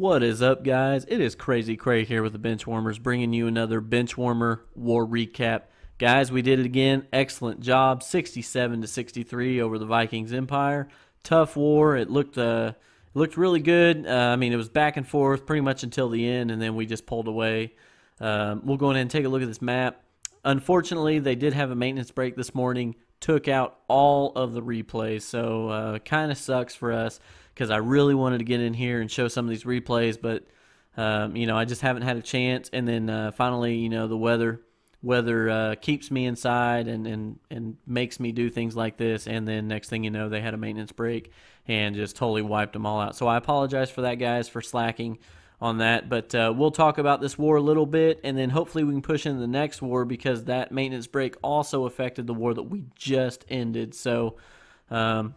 What is up, guys? It is Crazy Cray here with the Benchwarmers, bringing you another Benchwarmer War recap. Guys, we did it again. Excellent job. 67-63 over the Vikings Empire. Tough war. It looked really good. It was back and forth pretty much until the end, and then we just pulled away. We'll go ahead and take a look at this map. Unfortunately, they did have a maintenance break this morning. Took out all of the replays, so kind of sucks for us because I really wanted to get in here and show some of these replays, but I just haven't had a chance. And then finally, the weather keeps me inside and makes me do things like this. And then next thing you know, they had a maintenance break and just totally wiped them all out. So I apologize for that, guys, for slacking on that, but we'll talk about this war a little bit, and then hopefully we can push into the next war because that maintenance break also affected the war that we just ended. So, and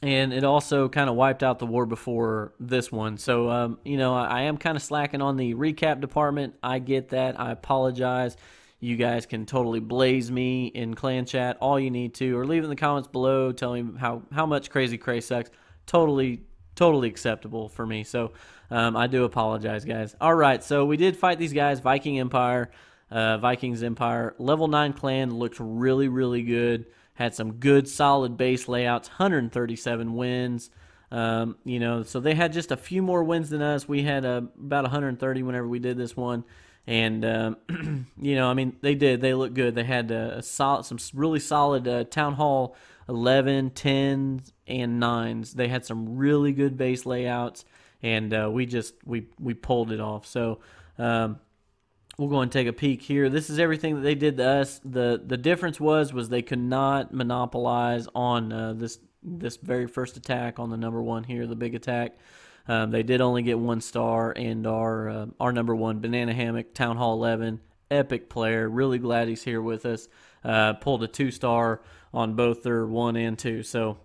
it also kind of wiped out the war before this one. So, I am kind of slacking on the recap department. I get that. I apologize. You guys can totally blaze me in clan chat all you need to, or leave it in the comments below. Tell me how much Crazy Cray sucks. Totally acceptable for me. So I do apologize, guys. All right, so we did fight these guys. Vikings Empire, level 9 clan looked really good. Had some good solid base layouts. 137 wins. So they had just a few more wins than us. We had about 130 whenever we did this one. And they look good. They had some really solid Town Hall 11, 10s, and 9s. They had some really good base layouts, and we pulled it off. So we'll go and take a peek here. This is everything that they did to us. The difference was they could not monopolize on this very first attack on the number 1 here, the big attack. They did only get 1 star, and our number 1, Banana Hammock, Town Hall 11, epic player. Really glad he's here with us. Pulled a 2-star on both their 1 and 2. So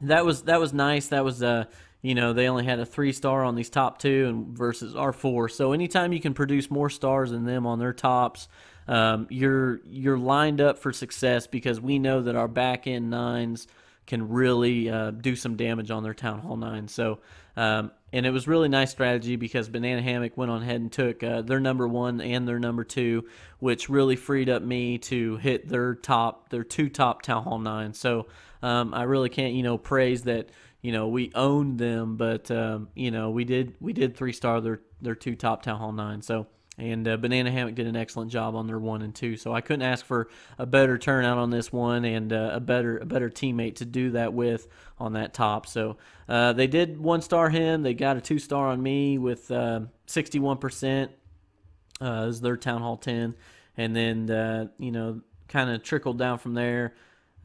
that was nice. That was they only had a 3-star on these top 2 and versus our 4. So anytime you can produce more stars than them on their tops, you're lined up for success, because we know that our back end 9s can really do some damage on their Town Hall 9. So and it was really nice strategy, because Banana Hammock went on ahead and took their number 1 and their number 2, which really freed up me to hit their 2 top Town Hall 9. So I really can't praise that we owned them, but we did 3-star their 2 top Town Hall 9. So. And Banana Hammock did an excellent job on their 1 and 2. So I couldn't ask for a better turnout on this one, and a better teammate to do that with on that top. So they did 1-star him. They got a 2-star on me with 61%. Is their Town Hall 10. And then, kind of trickled down from there.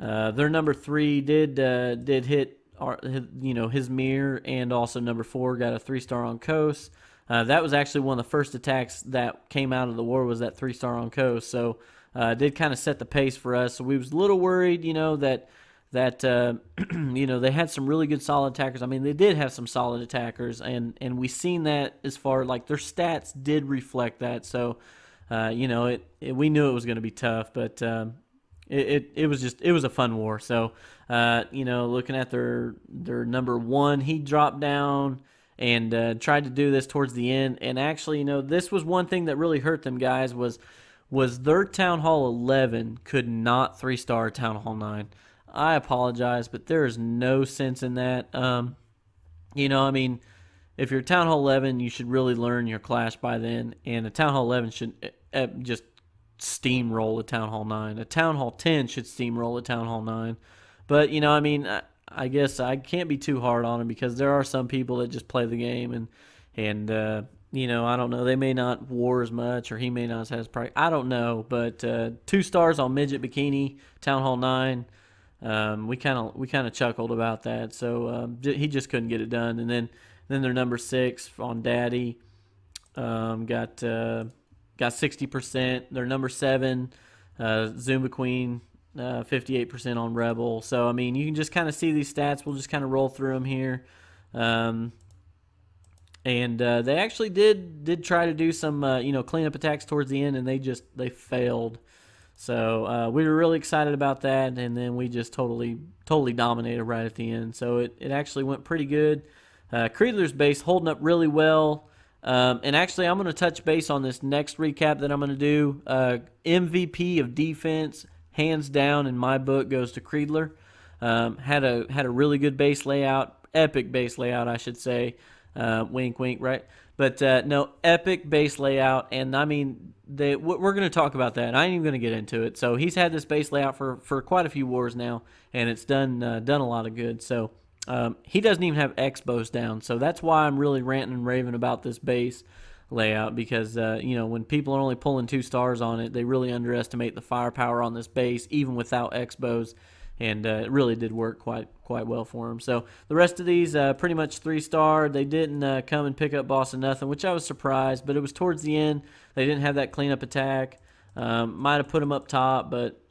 Their number 3 did hit his mirror, and also number 4 got a 3-star on Coast. That was actually one of the first attacks that came out of the war, was that 3-star on Coast. So it did kind of set the pace for us. So we was a little worried, that they had some really good solid attackers. I mean, they did have some solid attackers, and we seen that as far like their stats did reflect that. So we knew it was going to be tough, but it was a fun war. So looking at their number 1, he dropped down and tried to do this towards the end. And actually, this was one thing that really hurt them, guys, was their Town Hall 11 could not 3-star Town Hall 9. I apologize, but there is no sense in that. If you're Town Hall 11, you should really learn your clash by then. And a Town Hall 11 should just steamroll a Town Hall 9. A Town Hall 10 should steamroll a Town Hall 9. But, I guess I can't be too hard on him, because there are some people that just play the game, and I don't know. They may not war as much, or he may not have his practice. I don't know, but 2 stars on Midget Bikini, Town Hall 9. We kind of chuckled about that. So he just couldn't get it done. And then their number 6 on Daddy got 60%. Their number 7, Zumba Queen, 58% on Rebel. So you can just kind of see these stats. We'll just kind of roll through them here. And they actually did try to do some cleanup attacks towards the end, and they failed. So we were really excited about that, and then we just totally dominated right at the end. So it actually went pretty good. Creedler's base holding up really well. And actually, I'm going to touch base on this next recap that I'm going to do. MVP of defense, hands down in my book, goes to Creedler. Had a really good base layout, epic base layout, I should say. Wink, wink, right? But no, epic base layout, and I mean, we're going to talk about that. I ain't even going to get into it. So he's had this base layout for quite a few wars now, and it's done a lot of good. So he doesn't even have Expos down, so that's why I'm really ranting and raving about this base layout, because when people are only pulling 2 stars on it, they really underestimate the firepower on this base, even without Expos. And it really did work quite well for him. So the rest of these pretty much 3-star. They didn't come and pick up Boss of Nothing, which I was surprised, but it was towards the end. They didn't have that cleanup attack. Might have put them up top, but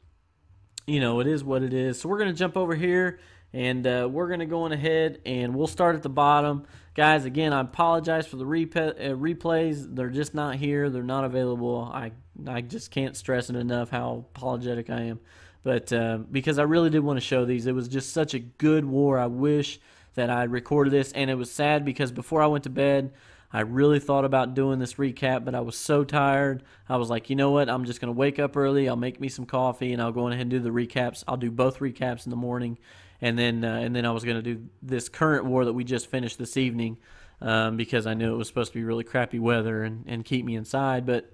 it is what it is. So we're going to jump over here, and we're going to go on ahead, and we'll start at the bottom. Guys, again, I apologize for the replays. They're just not here. They're not available. I just can't stress it enough how apologetic I am. But because I really did want to show these. It was just such a good war. I wish that I had recorded this. And it was sad because before I went to bed, I really thought about doing this recap, but I was so tired. I was like, you know what? I'm just going to wake up early. I'll make me some coffee, and I'll go ahead and do the recaps. I'll do both recaps in the morning. And then I was going to do this current war that we just finished this evening because I knew it was supposed to be really crappy weather and keep me inside. But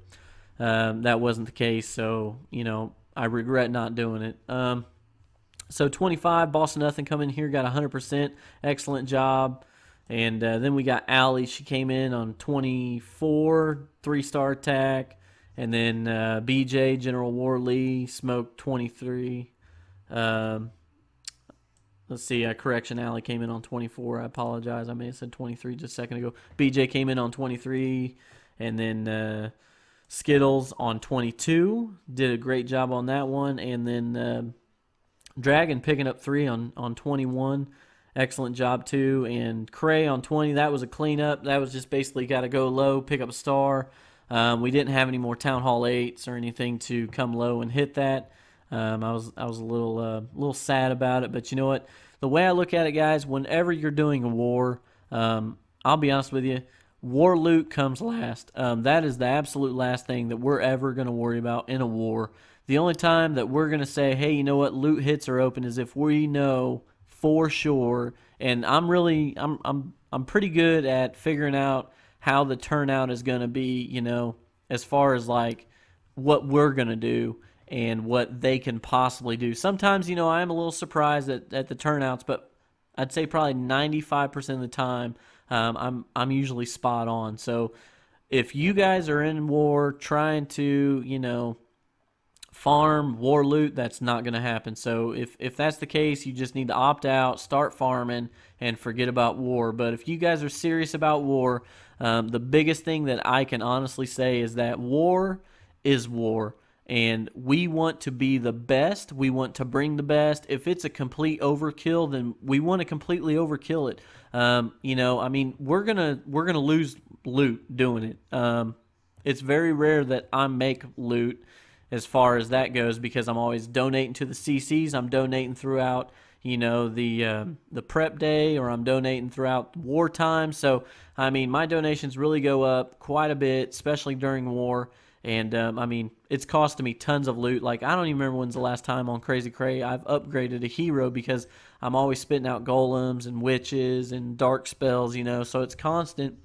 that wasn't the case. So, I regret not doing it. So 25, Boss of Nothing come in here, got 100%. Excellent job. And then we got Allie. She came in on 24, 3-star attack. And then BJ, General War Lee, smoked 23. Let's see, correction, Allie came in on 24. I apologize. I may have said 23 just a second ago. BJ came in on 23. And then Skittles on 22, did a great job on that one. And then Dragon picking up 3 on 21, excellent job too. And Cray on 20, that was a cleanup. That was just basically got to go low, pick up a star. We didn't have any more Town Hall 8s or anything to come low and hit that. I was a little sad about it, but you know what? The way I look at it, guys, whenever you're doing a war, I'll be honest with you, war loot comes last. That is the absolute last thing that we're ever going to worry about in a war. The only time that we're going to say, hey, you know what, loot hits are open, is if we know for sure. And I'm pretty good at figuring out how the turnout is going to be, as far as like what we're going to do and what they can possibly do. Sometimes, I am a little surprised at the turnouts, but I'd say probably 95% of the time, I'm usually spot on. So if you guys are in war trying to, farm war loot, that's not going to happen. So if that's the case, you just need to opt out, start farming, and forget about war. But if you guys are serious about war, the biggest thing that I can honestly say is that war is war. And we want to be the best. We want to bring the best. If it's a complete overkill, then we want to completely overkill it. We're gonna lose loot doing it. It's very rare that I make loot as far as that goes because I'm always donating to the CCs. I'm donating throughout, the prep day, or I'm donating throughout wartime. So my donations really go up quite a bit, especially during war. And, it's costing me tons of loot. Like, I don't even remember when's the last time on Crazy Cray I've upgraded a hero because I'm always spitting out golems and witches and dark spells, so it's constant.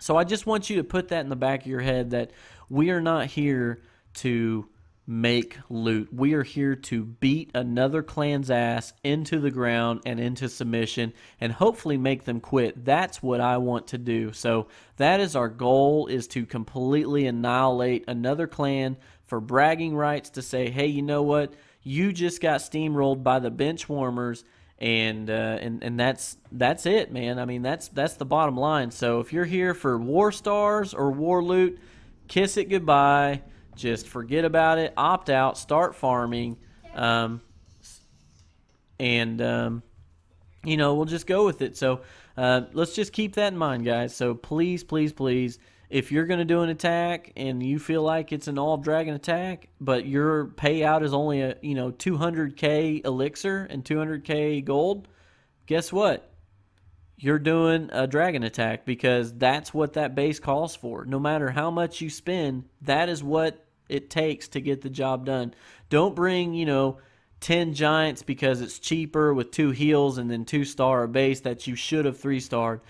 So I just want you to put that in the back of your head that we are not here to make loot. We are here to beat another clan's ass into the ground and into submission and hopefully make them quit. That's what I want to do. So that is our goal, is to completely annihilate another clan for bragging rights, to say, hey, you know what? You just got steamrolled by the bench warmers, and that's it, man. That's the bottom line. So if you're here for war stars or war loot, kiss it goodbye. Just forget about it, opt out, start farming, and we'll just go with it. So let's just keep that in mind, guys. So please, please, please, if you're going to do an attack and you feel like it's an all-dragon attack, but your payout is only a 200k elixir and 200k gold, guess what? you're doing a dragon attack, because that's what that base calls for. No matter how much you spend, that is what it takes to get the job done. Don't bring, 10 giants because it's cheaper with 2 heals and then 2-star a base that you should have 3-starred,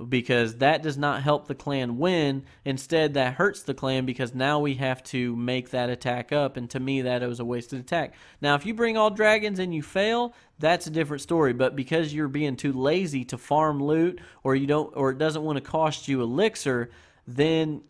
because that does not help the clan win. Instead, that hurts the clan, because now we have to make that attack up, and to me that was a wasted attack. Now if you bring all dragons and you fail, that's a different story, but because you're being too lazy to farm loot, or it doesn't want to cost you elixir, then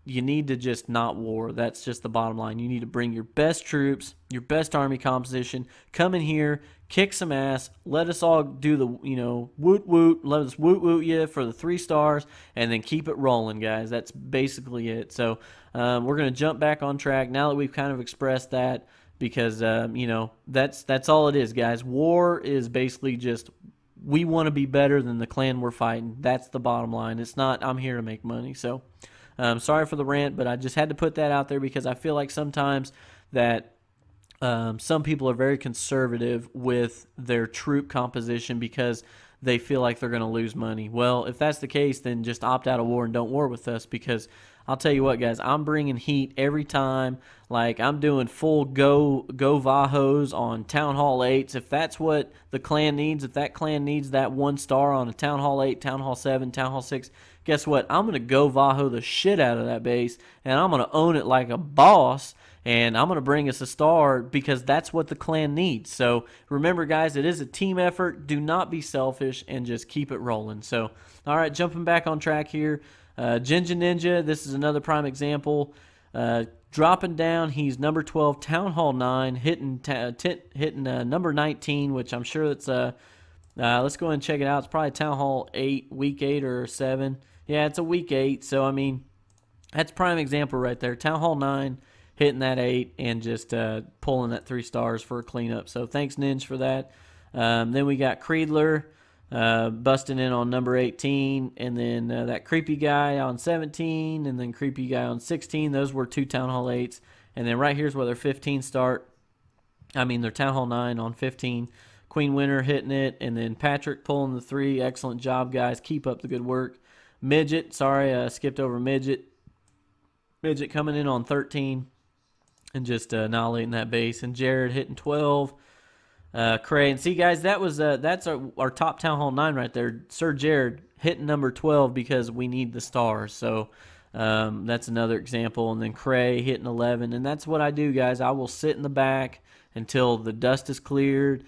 you need to just not war. That's just the bottom line. You need to bring your best troops, your best army composition, come in here, kick some ass, let us all do the, woot woot, let us woot woot you for the 3 stars, and then keep it rolling, guys. That's basically it. So we're going to jump back on track now that we've kind of expressed that, because, that's all it is, guys. War is basically just, we want to be better than the clan we're fighting. That's the bottom line. It's not, I'm here to make money. So sorry for the rant, but I just had to put that out there, because I feel like sometimes that some people are very conservative with their troop composition because they feel like they're going to lose money. Well, if that's the case, then just opt out of war and don't war with us, because I'll tell you what, guys, I'm bringing heat every time. Like, I'm doing full go Vahos on Town Hall 8s. If that's what the clan needs, if that clan needs that 1-star on a Town Hall 8, Town Hall 7, Town Hall 6, guess what? I'm going to go Vaho the shit out of that base, and I'm going to own it like a boss, and I'm going to bring us a star, because that's what the clan needs. So remember, guys, it is a team effort. Do not be selfish, and just keep it rolling. So, all right, jumping back on track here. Jinja Ninja, this is another prime example. Dropping down, he's number 12, Town Hall 9, hitting number 19, which I'm sure it's let's go ahead and check it out. It's probably Town Hall 8, week 8 or 7. Yeah, it's a week 8. So, I mean, that's prime example right there. Town Hall 9, hitting that 8, and just pulling that 3 stars for a cleanup. So, thanks, Ninja, for that. Then we got Creedler busting in on number 18, and then that creepy guy on 17, and then creepy guy on 16. Those were 2 Town Hall 8s. And then right here's where their 15 start. I mean, their Town Hall 9 on 15. Queen Winter hitting it, and then Patrick pulling the 3. Excellent job, guys. Keep up the good work. Midget, sorry, skipped over Midget. Midget coming in on 13 and just annihilating that base. And Jared hitting 12. Cray, and see, guys, that's our top Town Hall 9 right there. Sir Jared hitting number 12 because we need the stars. So that's another example. And then Cray hitting 11, and that's what I do, guys. I will sit in the back until the dust is cleared,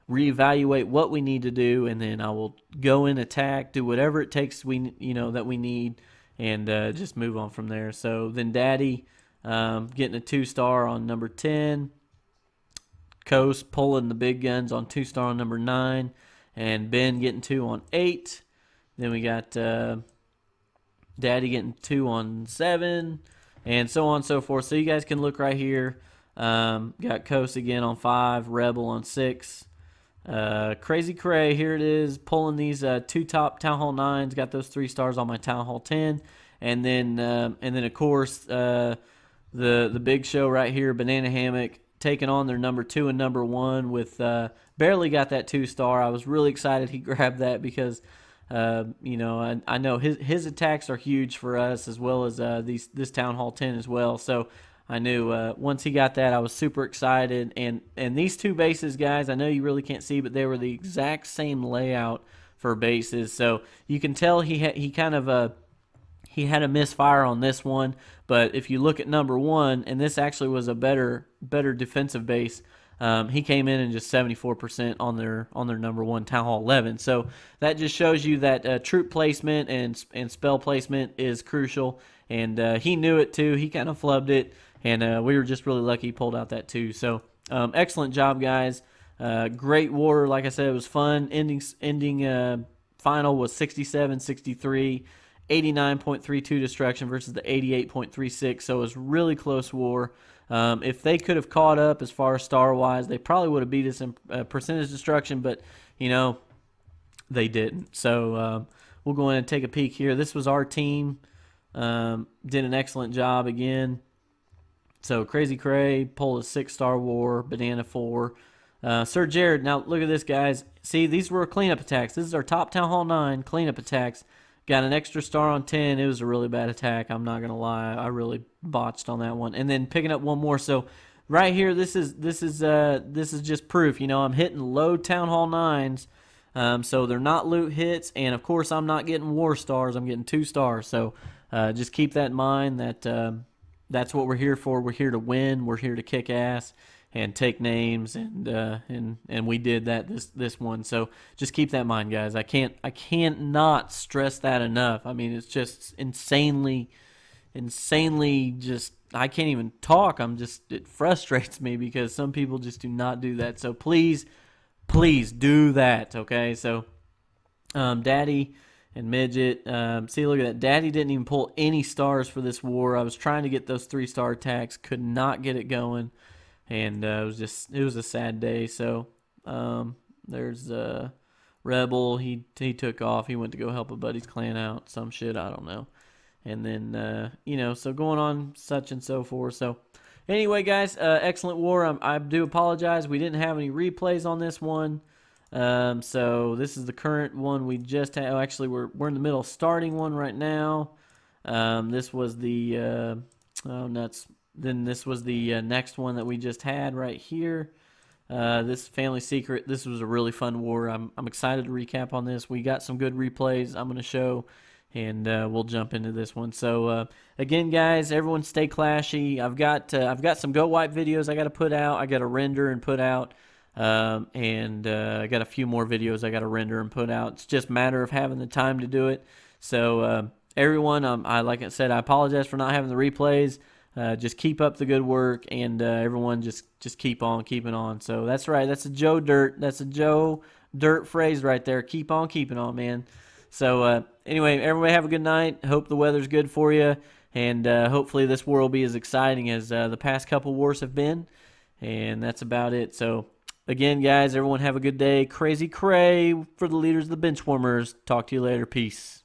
reevaluate what we need to do, and then I will go in, attack, do whatever it takes that we need, and just move on from there. So then Daddy getting a 2-star on number 10. Coast pulling the big guns on 2-star on number 9, and Ben getting 2 on 8. Then we got Daddy getting 2 on 7, and so on and so forth. So you guys can look right here. Got Coast again on 5, Rebel on 6. Crazy Cray, here it is, pulling these 2 top Town Hall 9s. Got those 3 stars on my Town Hall 10, and then of course the big show right here, Banana Hammock, taking on their number 2 and number 1 with barely got that 2-star. I was really excited he grabbed that, because I know his attacks are huge for us, as well as this Town Hall 10 as well. So I knew once he got that, I was super excited. And these 2 bases, guys, I know you really can't see, but they were the exact same layout for bases. So you can tell he had a misfire on this one, but if you look at number 1, and this actually was a better defensive base, he came in and just 74% on their number 1 Town Hall 11. So that just shows you that troop placement and spell placement is crucial, and he knew it too. He kind of flubbed it, and we were just really lucky he pulled out that 2. So excellent job, guys. Great war. Like I said, it was fun. Ending final was 67-63. 89.32 destruction versus the 88.36, so it was really close war. If they could have caught up as far as star-wise, they probably would have beat us in percentage destruction, but, they didn't. So we'll go in and take a peek here. This was our team. Did an excellent job again. So Crazy Cray pulled a 6-star war, Banana 4, Sir Jared, now look at this, guys. See, these were cleanup attacks. This is our top Town Hall 9 cleanup attacks. Got an extra star on 10. It was a really bad attack. I'm not going to lie. I really botched on that one. And then picking up one more. So right here, this is just proof. You know, I'm hitting low Town Hall 9s. So they're not loot hits. And, of course, I'm not getting war stars. I'm getting 2 stars. So just keep that in mind that that's what we're here for. We're here to win. We're here to kick ass and take names, and we did that this one. So just keep that in mind, guys. I can't not stress that enough. I mean, it's just insanely just, I can't even talk. It frustrates me because some people just do not do that. So please do that, okay? So Daddy and Midget, see, look at that. Daddy didn't even pull any stars for this war. I was trying to get those 3-star attacks, could not get it going. And it was a sad day. So there's Rebel. He took off. He went to go help a buddy's clan out. Some shit, I don't know. And then so going on such and so forth. So anyway, guys, excellent war. I do apologize. We didn't have any replays on this one. So this is the current one we just had. Oh, actually, we're in the middle of starting one right now. This was the nuts. Then this was the next one that we just had right here. This Family Secret. This was a really fun war. I'm excited to recap on this. We got some good replays I'm going to show, and we'll jump into this one. So again, guys, everyone stay clashy. I've got some Go Wipe videos I got to put out. I got to render and put out, and I got a few more videos I got to render and put out. It's just a matter of having the time to do it. So everyone, like I said, I apologize for not having the replays. Just keep up the good work, and everyone just keep on keeping on. So that's right. That's a Joe Dirt. That's a Joe Dirt phrase right there. Keep on keeping on, man. So anyway, everybody have a good night. Hope the weather's good for you, and hopefully this war will be as exciting as the past couple wars have been. And that's about it. So again, guys, everyone have a good day. Crazy Cray for the leaders of the Benchwarmers. Talk to you later. Peace.